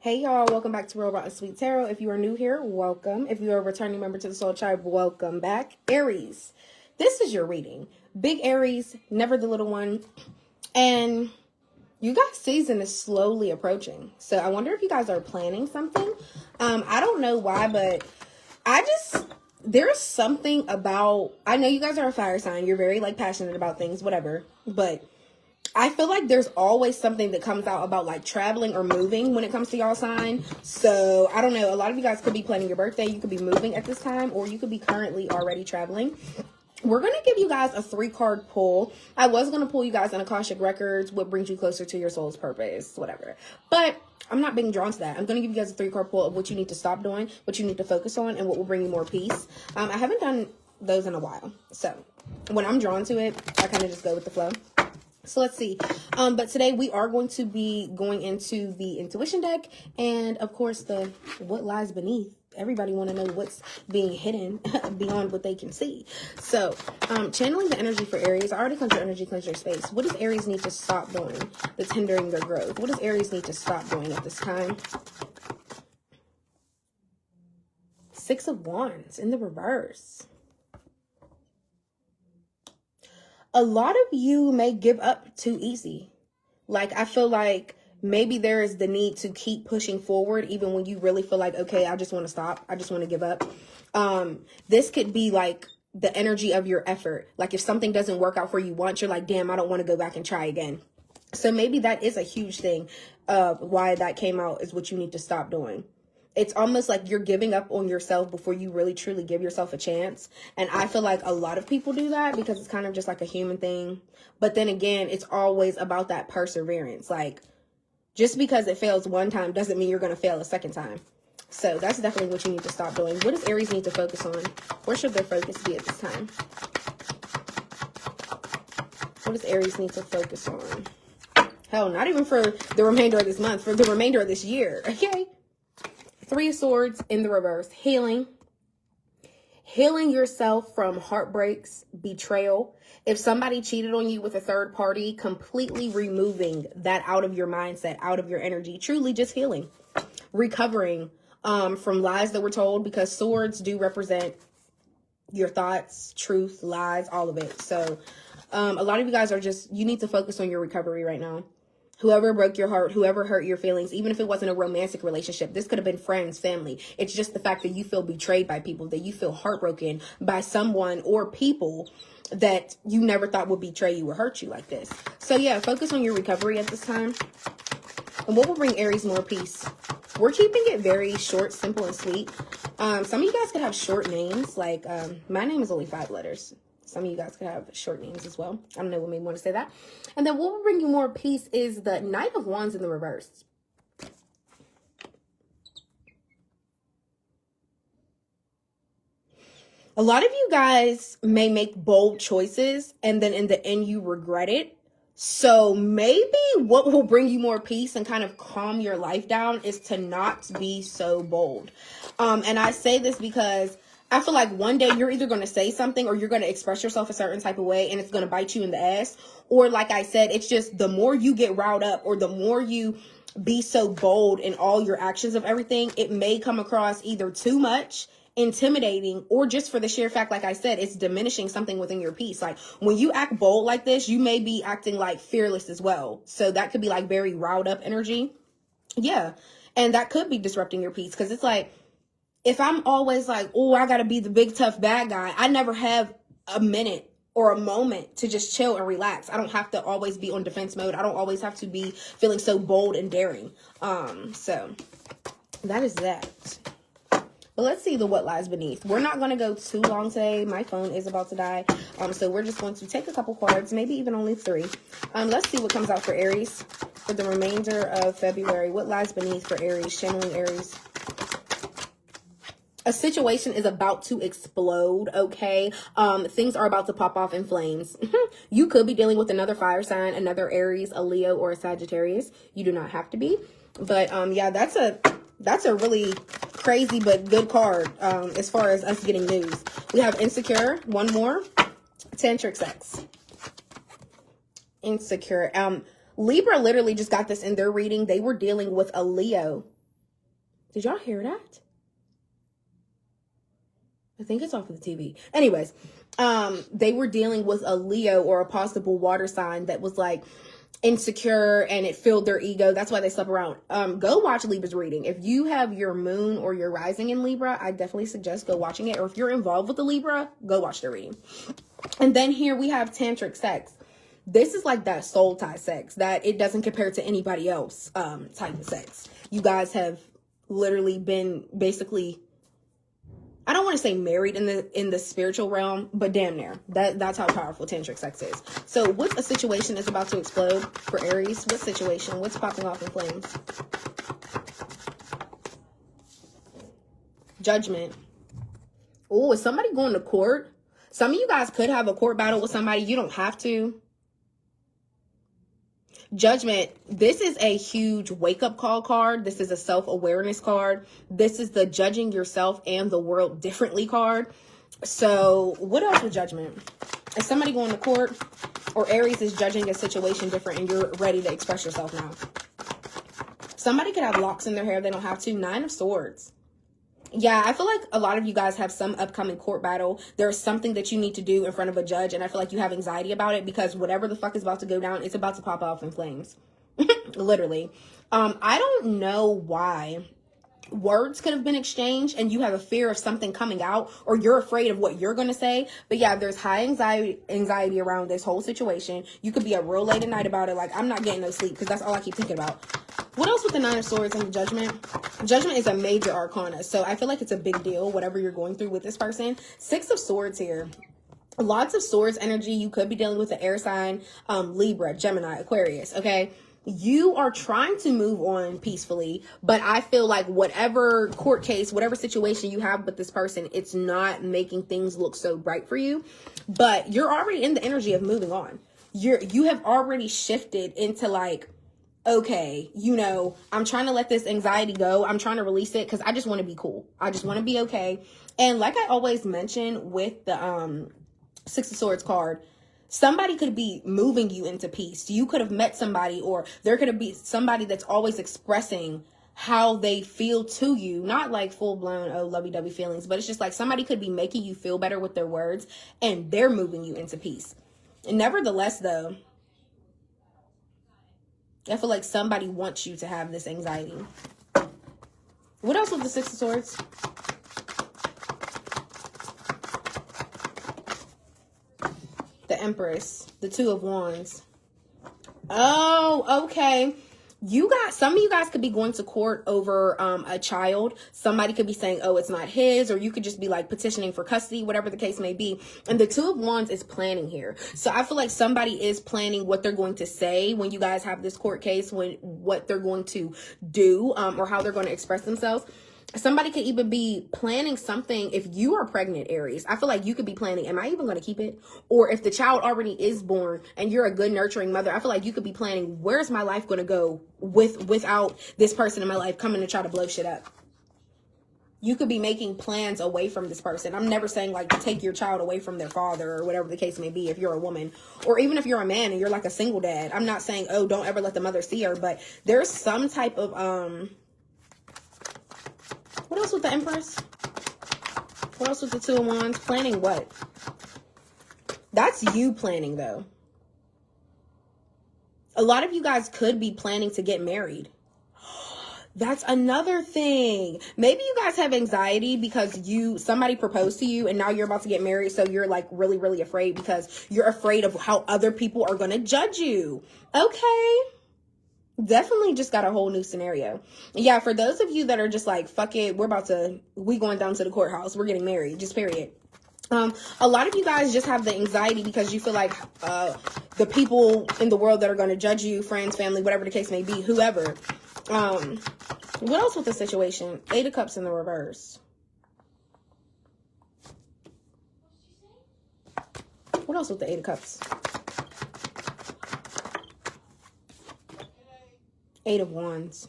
Hey y'all, welcome back to Real Rotten Sweet Tarot. If you are new here, welcome. If you are a returning member to the Soul Tribe, welcome back. Aries, this is your reading. Big Aries, never the little one. And you guys' season is slowly approaching. So I wonder if you guys are planning something. I don't know why, but there's something about, I know you guys are a fire sign. You're very passionate about things, whatever. But I feel like there's always something that comes out about traveling or moving when it comes to y'all sign. So I don't know. A lot of you guys could be planning your birthday. You could be moving at this time, or you could be currently already traveling. We're going to give you guys a 3-card pull. I was going to pull you guys an Akashic Records, what brings you closer to your soul's purpose, whatever. But I'm not being drawn to that. I'm going to give you guys a 3-card pull of what you need to stop doing, what you need to focus on, and what will bring you more peace. I haven't done those in a while. So when I'm drawn to it, I kind of just go with the flow. So let's see. But today we are going to be going into the intuition deck and of course the what lies beneath. Everybody want to know what's being hidden beyond what they can see. So channeling the energy for Aries. I already cleansed your energy, cleansed your space. What does Aries need to stop doing that's hindering their growth? What does Aries need to stop doing at this time? 6 of Wands in the reverse. A lot of you may give up too easy. I feel like maybe there is the need to keep pushing forward even when you really feel like, okay, I just want to stop. I just want to give up. This could be the energy of your effort. If something doesn't work out for you once, you're like, damn, I don't want to go back and try again. So maybe that is a huge thing of why that came out is what you need to stop doing. It's almost like you're giving up on yourself before you really truly give yourself a chance. And I feel like a lot of people do that because it's kind of just a human thing. But then again, it's always about that perseverance. Just because it fails one time doesn't mean you're going to fail a second time. So that's definitely what you need to stop doing. What does Aries need to focus on? Where should their focus be at this time? What does Aries need to focus on? Hell, not even for the remainder of this month, for the remainder of this year. Okay. 3 of Swords in the reverse. Healing yourself from heartbreaks, betrayal. If somebody cheated on you with a third party, completely removing that out of your mindset, out of your energy. Truly just healing. Recovering from lies that were told, because swords do represent your thoughts, truth, lies, all of it. So a lot of you guys you need to focus on your recovery right now. Whoever broke your heart, whoever hurt your feelings, even if it wasn't a romantic relationship, this could have been friends, family. It's just the fact that you feel betrayed by people, that you feel heartbroken by someone or people that you never thought would betray you or hurt you like this. So yeah, focus on your recovery at this time. And what will bring Aries more peace? We're keeping it very short, simple, and sweet. Some of you guys could have short names. My name is only 5 letters. Some of you guys could have short names as well. I don't know what made me want to say that. And then what will bring you more peace is the Knight of Wands in the reverse. A lot of you guys may make bold choices and then in the end you regret it. So maybe what will bring you more peace and kind of calm your life down is to not be so bold. And I say this because I feel like one day you're either going to say something or you're going to express yourself a certain type of way and it's going to bite you in the ass. Or like I said, it's just the more you get riled up or the more you be so bold in all your actions of everything, it may come across either too much, intimidating, or just for the sheer fact, like I said, it's diminishing something within your peace. When you act bold like this, you may be acting fearless as well. So that could be very riled up energy. Yeah. And that could be disrupting your peace because it's if I'm always oh, I got to be the big, tough, bad guy, I never have a minute or a moment to just chill and relax. I don't have to always be on defense mode. I don't always have to be feeling so bold and daring. So that is that. But let's see the what lies beneath. We're not going to go too long today. My phone is about to die. So we're just going to take a couple cards, maybe even only 3. Let's see what comes out for Aries for the remainder of February. What lies beneath for Aries? Channeling Aries. A situation is about to explode, okay? Things are about to pop off in flames. You could be dealing with another fire sign, another Aries, a Leo, or a Sagittarius. You do not have to be. But yeah, that's a really crazy but good card as far as us getting news. We have Insecure, one more. Tantric Sex. Insecure. Libra literally just got this in their reading. They were dealing with a Leo Did y'all hear that? I think it's off of the TV. Anyways, they were dealing with a Leo or a possible water sign that was like insecure and it filled their ego. That's why they slept around. Go watch Libra's reading. If you have your moon or your rising in Libra, I definitely suggest go watching it. Or if you're involved with the Libra, go watch their reading. And then here we have tantric sex. This is like that soul tie sex that it doesn't compare to anybody else type of sex. You guys have literally been basically, I don't want to say married in the spiritual realm, but damn near. That's how powerful tantric sex is. So what's a situation that's about to explode for Aries? What situation? What's popping off in flames? Judgment. Oh, is somebody going to court? Some of you guys could have a court battle with somebody. You don't have to. Judgment. This is a huge wake-up call card. This is a self-awareness card. This is the judging yourself and the world differently card. So what else with judgment? Is somebody going to court, or Aries is judging a situation different and you're ready to express yourself now? Somebody could have locks in their hair. They don't have to. 9 of Swords. Yeah, I feel like a lot of you guys have some upcoming court battle. There's something that you need to do in front of a judge, and I feel like you have anxiety about it because whatever the fuck is about to go down, it's about to pop off in flames. Literally. I don't know why words could have been exchanged and you have a fear of something coming out, or you're afraid of what you're going to say. But yeah, there's high anxiety around this whole situation. You could be up real late at night about it. Like, I'm not getting no sleep because that's all I keep thinking about. What else with the 9 of Swords and the Judgment? Judgment is a major arcana, so I feel like it's a big deal, whatever you're going through with this person. 6 of Swords here. Lots of Swords energy. You could be dealing with an air sign, Libra, Gemini, Aquarius, okay? You are trying to move on peacefully, but I feel like whatever court case, whatever situation you have with this person, it's not making things look so bright for you. But you're already in the energy of moving on. You have already shifted into like, okay, you know, I'm trying to let this anxiety go. I'm trying to release it because I just want to be cool. I just want to be okay. And like I always mention with the 6 of Swords card, somebody could be moving you into peace. You could have met somebody, or there could have been somebody that's always expressing how they feel to you. Not like full-blown, oh, lovey-dovey feelings, but it's just like somebody could be making you feel better with their words, and they're moving you into peace. And nevertheless, though, I feel like somebody wants you to have this anxiety. What else with the 6 of Swords? The Empress, the 2 of Wands. Oh, okay. Some of you guys could be going to court over a child. Somebody could be saying, oh, it's not his, or you could just be like petitioning for custody, whatever the case may be. And the 2 of Wands is planning here. So I feel like somebody is planning what they're going to say when you guys have this court case, what they're going to do, or how they're going to express themselves. Somebody could even be planning something. If you are pregnant, Aries, I feel like you could be planning, am I even going to keep it? Or if the child already is born and you're a good nurturing mother, I feel like you could be planning, where's my life going to go without this person in my life coming to try to blow shit up? You could be making plans away from this person. I'm never saying like take your child away from their father or whatever the case may be if you're a woman, or even if you're a man and you're like a single dad. I'm not saying, oh, don't ever let the mother see her, but there's some type of what else with the Empress? What else with the 2 of Wands? Planning what? That's you planning, though. A lot of you guys could be planning to get married. That's another thing. Maybe you guys have anxiety because somebody proposed to you and now you're about to get married. So you're like really, really afraid because you're afraid of how other people are going to judge you. Okay. Definitely just got a whole new scenario. Yeah, for those of you that are just like, fuck it, we going down to the courthouse, we're getting married, just period. A lot of you guys just have the anxiety because you feel like the people in the world that are going to judge you, friends, family, whatever the case may be, whoever. What else with the situation? 8 of Cups in the reverse. What else with the 8 of Cups? 8 of Wands.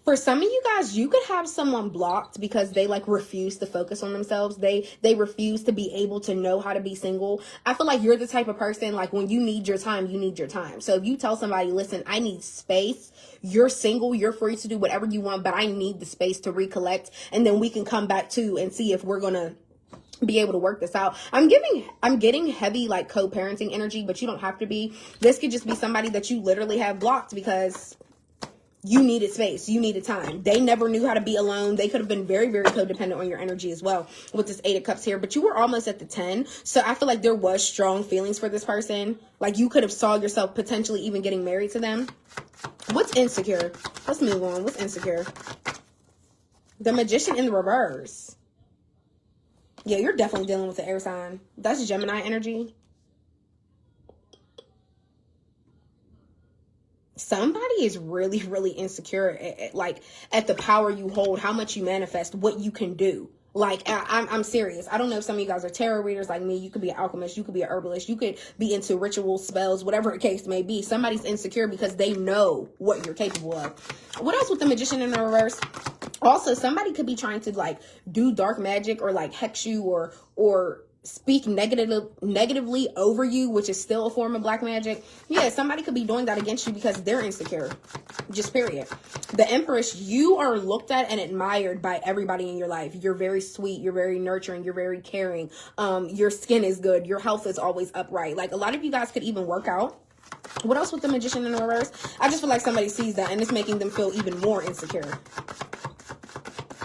For some of you guys, you could have someone blocked because they like refuse to focus on themselves. They refuse to be able to know how to be single. I feel like you're the type of person, like, when you need your time, you need your time. So if you tell somebody, listen, I need space, you're single, you're free to do whatever you want, but I need the space to recollect, and then we can come back to and see if we're gonna be able to work this out. I'm getting heavy like co-parenting energy, but you don't have to be. This could just be somebody that you literally have blocked because you needed space, you needed time. They never knew how to be alone. They could have been very, very codependent on your energy as well with this 8 of Cups here, but you were almost at the 10. So I feel like there was strong feelings for this person. Like, you could have saw yourself potentially even getting married to them. What's insecure? Let's move on. What's insecure? The Magician in the reverse. Yeah, you're definitely dealing with the air sign. That's Gemini energy. Somebody is really, really insecure at the power you hold, how much you manifest, what you can do. Like, I'm serious. I don't know if some of you guys are tarot readers like me. You could be an alchemist. You could be an herbalist. You could be into rituals, spells, whatever the case may be. Somebody's insecure because they know what you're capable of. What else with the Magician in the reverse? Also, somebody could be trying to like do dark magic or like hex you or speak negatively over you, which is still a form of black magic. Yeah, somebody could be doing that against you because they're insecure. Just period. The Empress, you are looked at and admired by everybody in your life. You're very sweet. You're very nurturing. You're very caring. Your skin is good. Your health is always upright. Like, a lot of you guys could even work out. What else with the Magician in the reverse? I just feel like somebody sees that and it's making them feel even more insecure.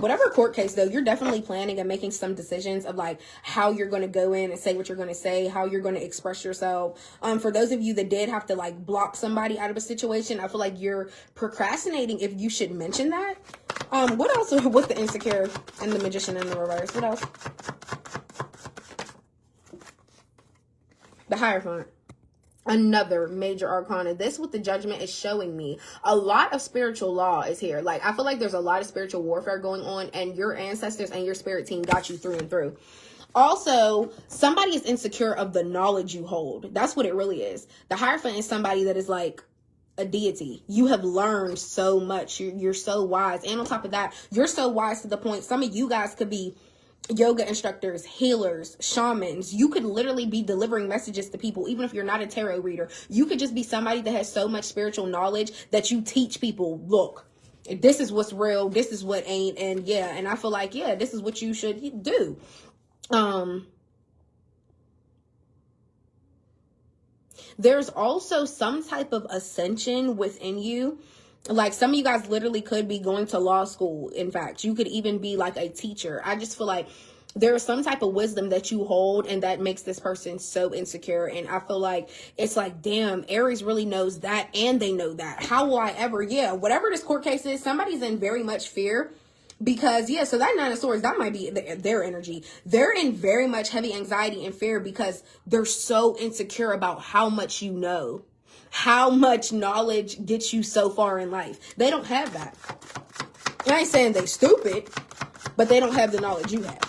Whatever court case, though, you're definitely planning and making some decisions of like how you're going to go in and say what you're going to say, how you're going to express yourself. For those of you that did have to like block somebody out of a situation, I feel like you're procrastinating if you should mention that. What else with the insecure and the Magician in the reverse? What else? The Hierophant. Another major arcana. This with the Judgment is showing me a lot of spiritual law is here. Like, I feel like there's a lot of spiritual warfare going on, and your ancestors and your spirit team got you through and through. Also, somebody is insecure of the knowledge you hold. That's what it really is. The Hierophant is somebody that is like a deity. You have learned so much. You're so wise. And on top of that, you're so wise to the point some of you guys could be yoga instructors, healers, shamans. You could literally be delivering messages to people, even if you're not a tarot reader. You could just be somebody that has so much spiritual knowledge that you teach people, look, this is what's real, this is what ain't. And yeah, and I feel like, yeah, this is what you should do. There's also some type of ascension within you. Like, some of you guys literally could be going to law school. In fact, you could even be like a teacher. I just feel like there is some type of wisdom that you hold, and that makes this person so insecure. And I feel like it's like, damn, Aries really knows that, and they know that. How will I ever? Yeah, whatever this court case is, somebody's in very much fear. Because, yeah, so that 9 of Swords, that might be their energy. They're in very much heavy anxiety and fear because they're so insecure about how much you know. How much knowledge gets you so far in life. They don't have that. I ain't saying they stupid, but they don't have the knowledge you have.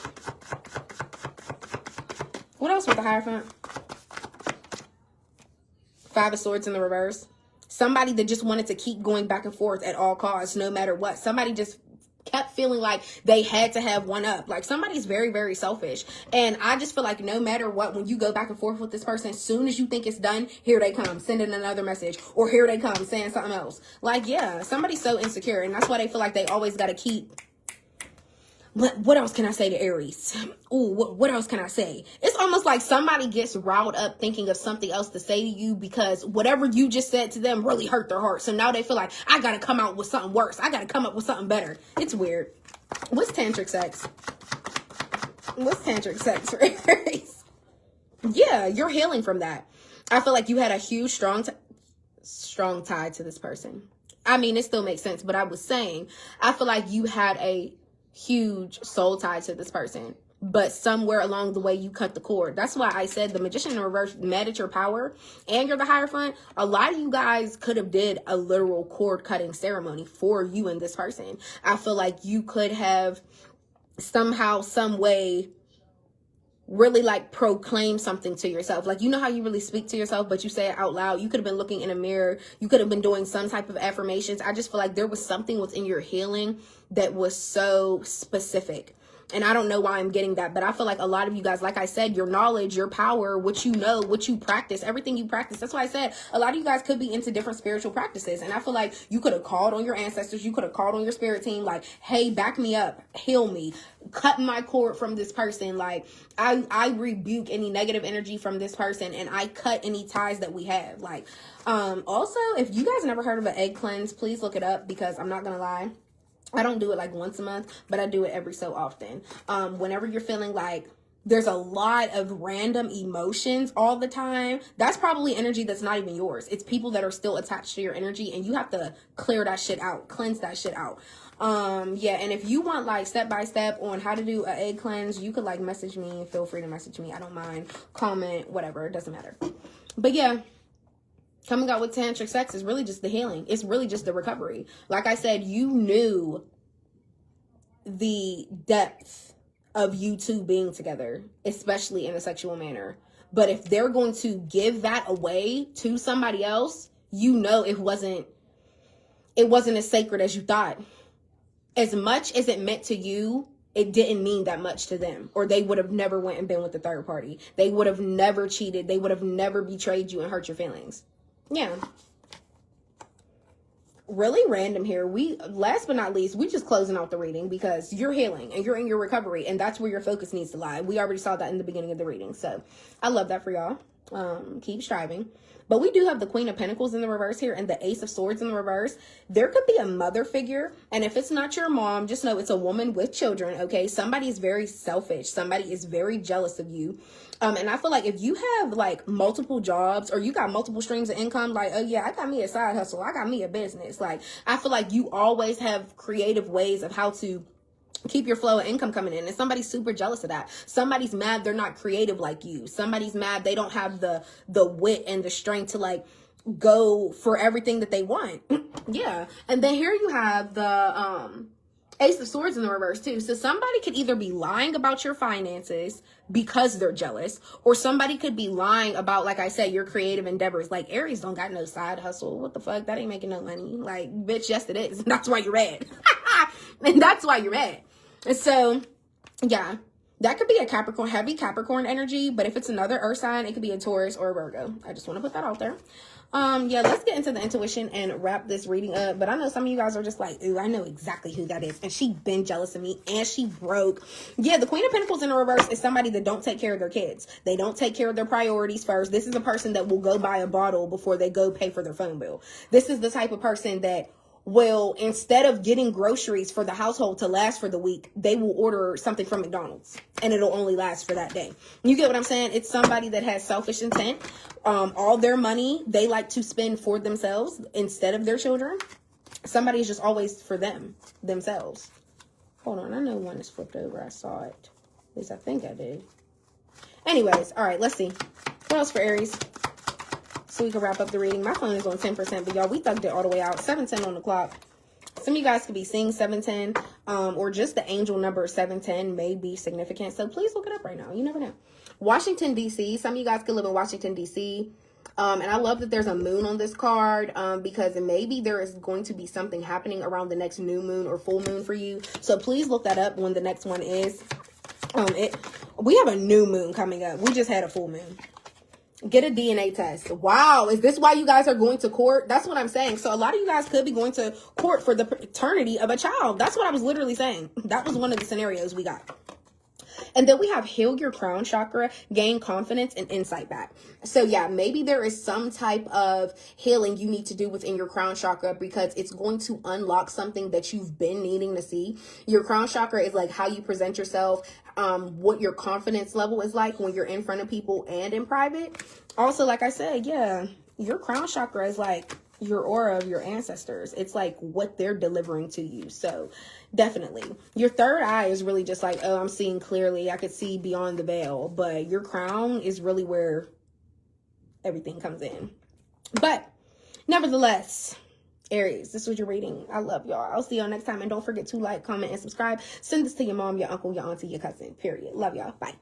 What else with the Hierophant? 5 of Swords in the reverse. Somebody that just wanted to keep going back and forth at all costs, no matter what. Somebody just kept feeling like they had to have one up. Like, somebody's very, very selfish. And I just feel like no matter what, when you go back and forth with this person, as soon as you think it's done, here they come sending another message, or here they come saying something else. Like, yeah, somebody's so insecure, and that's why they feel like they always got to keep. What else can I say to Aries? Ooh, what else can I say? It's almost like somebody gets riled up thinking of something else to say to you because whatever you just said to them really hurt their heart. So now they feel like, I got to come out with something worse. I got to come up with something better. It's weird. What's tantric sex? What's tantric sex for Aries? Yeah, you're healing from that. I feel like you had a huge, strong tie to this person. I mean, it still makes sense, but I was saying, I feel like you had a huge soul tie to this person, but somewhere along the way you cut the cord. That's why I said the Magician in reverse mad at your power, and you're the Hierophant. A lot of you guys could have did a literal cord cutting ceremony for you and this person. I feel like you could have somehow, some way really like proclaim something to yourself. Like, you know how you really speak to yourself, but you say it out loud. You could have been looking in a mirror. You could have been doing some type of affirmations. I just feel like there was something within your healing that was so specific. And I don't know why I'm getting that, but I feel like a lot of you guys, like I said, your knowledge, your power, what you know, what you practice, everything you practice. That's why I said a lot of you guys could be into different spiritual practices. And I feel like you could have called on your ancestors. You could have called on your spirit team. Like, hey, back me up, heal me, cut my cord from this person. Like, I rebuke any negative energy from this person, and I cut any ties that we have. Like, also, if you guys never heard of an egg cleanse, please look it up, because I'm not going to lie, I don't do it like once a month, but I do it every so often. Whenever you're feeling like there's a lot of random emotions all the time, that's probably energy that's not even yours. It's people that are still attached to your energy, and you have to clear that shit out, cleanse that shit out. Yeah, and if you want like step-by-step on how to do an egg cleanse, you could like message me. Feel free to message me. I don't mind. Comment, whatever. It doesn't matter. But yeah, coming out with tantric sex is really just the healing. It's really just the recovery. Like I said, you knew the depth of you two being together, especially in a sexual manner. But if they're going to give that away to somebody else, you know it wasn't as sacred as you thought. As much as it meant to you, it didn't mean that much to them, or they would have never went and been with the third party. They would have never cheated. They would have never betrayed you and hurt your feelings. Yeah. Really random here. Last but not least, we just closing out the reading because you're healing and you're in your recovery, and that's where your focus needs to lie. We already saw that in the beginning of the reading. So I love that for y'all. Keep striving. But we do have the Queen of Pentacles in the reverse here and the Ace of Swords in the reverse. There could be a mother figure. And if it's not your mom, just know it's a woman with children, okay? Somebody is very selfish. Somebody is very jealous of you. And I feel like if you have like multiple jobs, or you got multiple streams of income, like, oh yeah, I got me a side hustle, I got me a business. Like, I feel like you always have creative ways of how to keep your flow of income coming in, and somebody's super jealous of that. Somebody's mad they're not creative like you. Somebody's mad they don't have the wit and the strength to like go for everything that they want. Yeah. And then here you have the Ace of Swords in the reverse too. So somebody could either be lying about your finances because they're jealous, or somebody could be lying about, like I said, your creative endeavors. Like, Aries don't got no side hustle. What the fuck? That ain't making no money. Like, bitch, yes it is. That's why you're mad. And that's why you're mad. And so, yeah, that could be a Capricorn, heavy Capricorn energy. But if it's another earth sign, it could be a Taurus or a Virgo. I just want to put that out there. Yeah, let's get into the intuition and wrap this reading up. But I know some of you guys are just like, ooh, I know exactly who that is. And she been jealous of me, and she broke. Yeah, the Queen of Pentacles in the reverse is somebody that don't take care of their kids. They don't take care of their priorities first. This is a person that will go buy a bottle before they go pay for their phone bill. This is the type of person that will, instead of getting groceries for the household to last for the week, they will order something from McDonald's, and it'll only last for that day. You get what I'm saying? It's somebody that has selfish intent. All their money they like to spend for themselves instead of their children. Somebody is just always for themselves. Hold on, I know one is flipped over. I saw it. At least I think I did. Anyways, all right, let's see. What else for Aries? So we can wrap up the reading. My phone is on 10%, but y'all, we thugged it all the way out. 7:10 on the clock. Some of you guys could be seeing 7:10, or just the angel number 7:10 may be significant. So please look it up right now. You never know. Washington, D.C. Some of you guys could live in Washington, D.C. And I love that there's a moon on this card, because maybe there is going to be something happening around the next new moon or full moon for you. So please look that up when the next one is. We have a new moon coming up. We just had a full moon. Get a DNA test. Wow. Is this why you guys are going to court? That's what I'm saying. So a lot of you guys could be going to court for the paternity of a child. That's what I was literally saying. That was one of the scenarios we got. And then we have heal your crown chakra, gain confidence and insight back. So yeah, maybe there is some type of healing you need to do within your crown chakra, because it's going to unlock something that you've been needing to see. Your crown chakra is like how you present yourself, what your confidence level is like when you're in front of people and in private. Also, like I said, yeah, your crown chakra is like your aura of your ancestors. It's like what they're delivering to you. So definitely your third eye is really just like, oh, I'm seeing clearly. I could see beyond the veil. But your crown is really where everything comes in. But nevertheless, Aries, this was your reading. I love y'all. I'll see y'all next time. And don't forget to like, comment, and subscribe. Send this to your mom, your uncle, your auntie, your cousin. Period. Love y'all. Bye.